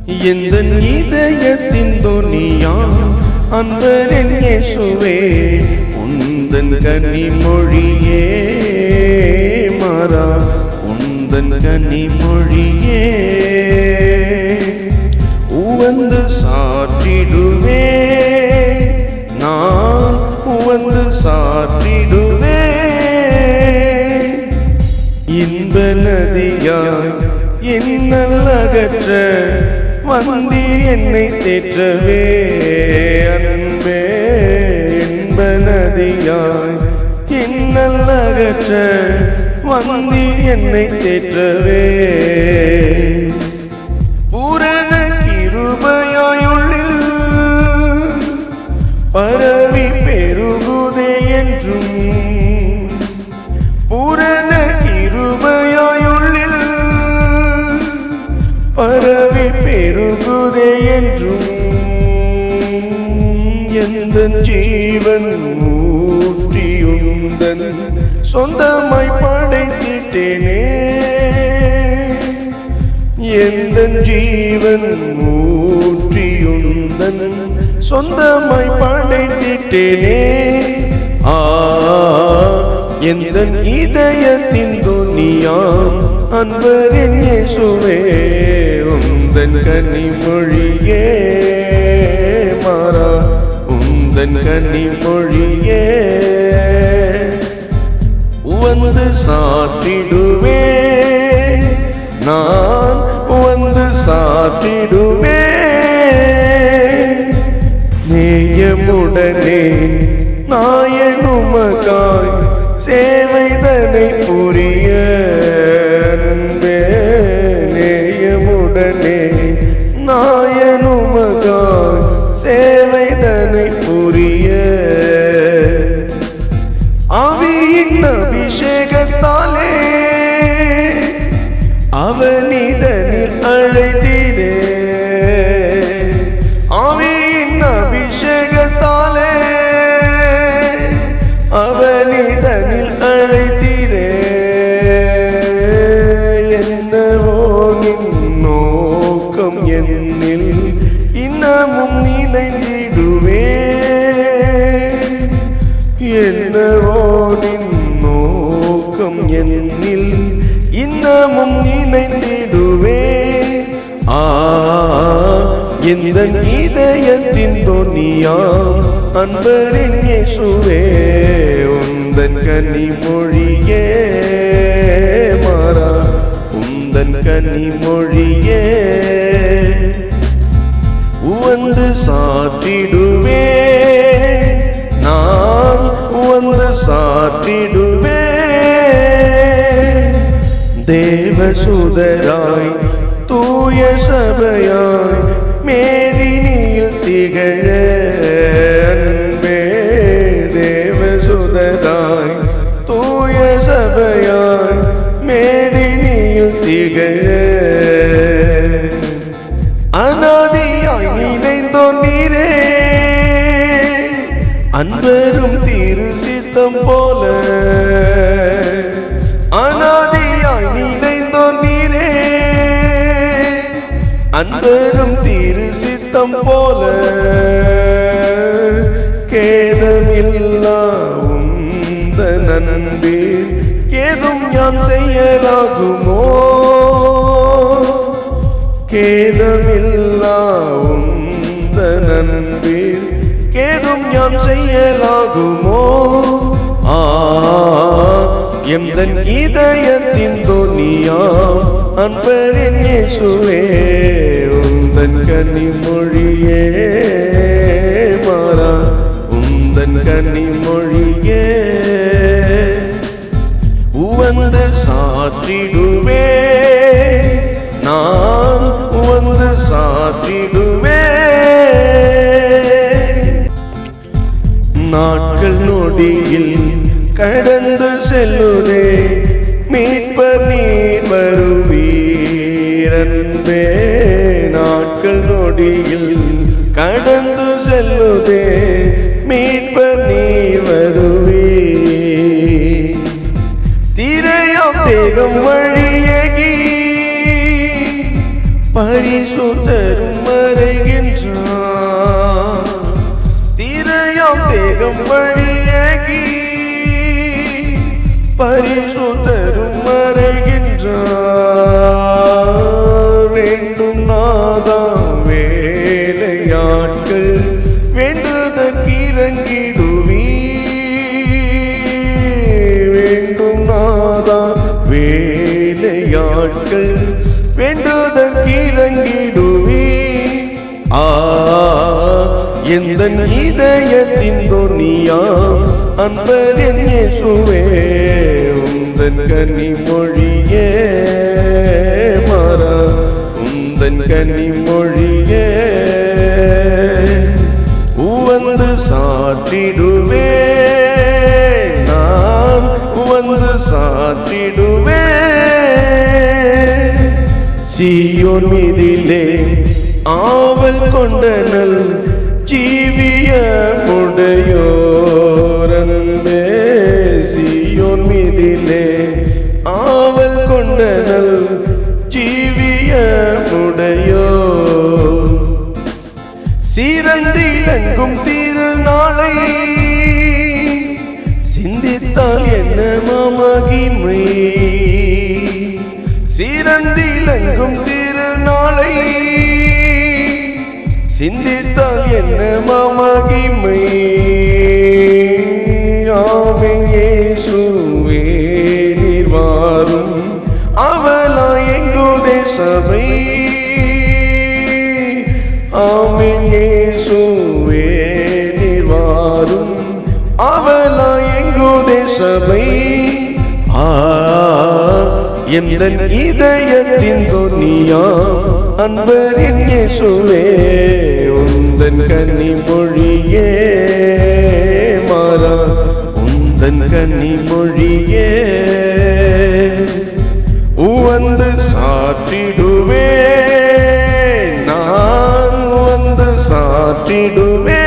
எந்தன் இதயத்தின் தொனியாம் அன்பரின் இயேசுவே உந்தன் கனிமொழியே மாறா உந்தன் கனிமொழியே உவந்து சாற்றிடுவே நான் உவந்து சாற்றிடுவே இன்ப நதியாய் இன்னல் அகற்ற வந்தி என்னை தேற்றவே அன்பே இன்ப நதியாய் இன்னல் அகற்ற வந்தி என்னை தேற்றவே பூரண கிருபையாயுள்ளில் பரவி பெருகுதே என்றும் பூரண கிருபையாயுள்ளில் பரவி பெருகுதே என்றும் எந்தன் ஜீவன் ஊற்றியுந்தன் சொந்தமாய் படைத்திட்டேனே எந்தன் ஜீவன் ஊற்றியுந்தன் சொந்தமாய் படைத்திட்டேனே எந்தன் இதயத்தின் துனியாம் அன்பரின் இயேசுவே உந்தன் கனிமொழியே மாறா உந்தன் கனிமொழியே உவந்து சாற்றிடுவே நான் உவந்து சாற்றிடுவே நேயமுடனே நாயன் உமக்காய் சேவைதனை புரிய அன்பே நேயமுடனே நாயன் உமக்காய் சேவைதனை புரிய ஆவியின் அபிஷேகத்தாலே அவனிதனில் அழைத்தீரே ஆவியின் அபிஷேகத்தாலே அவனிதனில் அழைத்தீரே என்னவோ நின் நோக்கம் என்னில் இன்னமும் நினைந்திடுவே என்னவோ நின் நோக்கம் என்னில் இன்னமும் நினைந்திடுவே எந்தன் இதயத்தின் தொனியாம் அன்பரின் இயேசுவே உந்தன் கனிமொழியே மாறா உந்தன் கனிமொழியே உவந்து சாற்றிடுவே நான் உவந்து சாற்றிடுவே தேவசுதராய் தூய சபையாய் மேதினியில் திகழ அன்பே தேவசுதராய் தூய சபையாய் மேதினியில் திகழ அநாதியாய் நினைந்தோர் நீரே அன்பரும் திரு சித்தம் போல அநாதியாய் நினைந்தோர் நீரே அன்பரும் திரு சித்தம் போல கேதமில்லா உந்தன் அன்பில் ஏதும் ஞான் செய்யலாகுமோ கேதமில்லா உந்தன் அன்பில் ஏதும் ஞான் செய்யலாகுமோ எந்தன் இதயத்தின் தொனியாம் அன்பரின் இயேசுவே உந்தன் கனிமொழியே மாறா உந்தன் கனிமொழியே உவந்து சாற்றிடுவே நான் உவந்து சாற்றிடுவே நாட்கள் நொடியில் கடந்து செல்லுதே மீட்பர் நீர் வருவீர் அன்பே நாட்கள் நொடியில் கடந்து செல்லுதே மீட்பர் நீர் வருவீர் திரையாம் தேகம் வழியகி பரிசுத்தரும் மறைகின்றார். திரையாம் தேகம் வழியாகி பரிசுத்தரும் மறைகின்றார். வேண்டும் நாதா வேலையாட்கள் வேண்டுதற்கு இறங்கிடுவி. வேண்டும் நாதா வேலையாட்கள் வேண்டுதற்கு இறங்கிடுவி. எந்தன் இதயத்தின் தொனியா அன்பர் என் இயேசுவே, உந்தன் கனிமொழியே மாறா உந்தன் கனிமொழியே உவந்து சாற்றிடுவே. நான் உவந்து சாற்றிடுவே. சீயோன் மீதிலே ஆவல் கொண்டனல் ஜீவிய முடையோரன்பே. சீயோன் மீதிலே ஆவல் கொண்டனல் ஜீவிய முடையோ. சீரந்திலங்கும் திருநாளை சிந்தித்தால் என்ன மகிமை. சீரந்திலங்கும் திருநாளை சிந்தித்தால் என்ன மகிமை. ஆமென் இயேசுவே நீர் வாரும் அவளாய் எங்குதே சபை. ஆமென் இயேசுவே நீர் வாரும் அவளாய் எங்குதே சபை. எந்தன் இதயத்தின் தொனியா அன்பரின் இயேசுவே, உந்தன் கனிமொழியே மாறா உந்தன் கனிமொழியே உவந்து சாற்றிடுவே. நான் வந்து சாற்றிடுவே.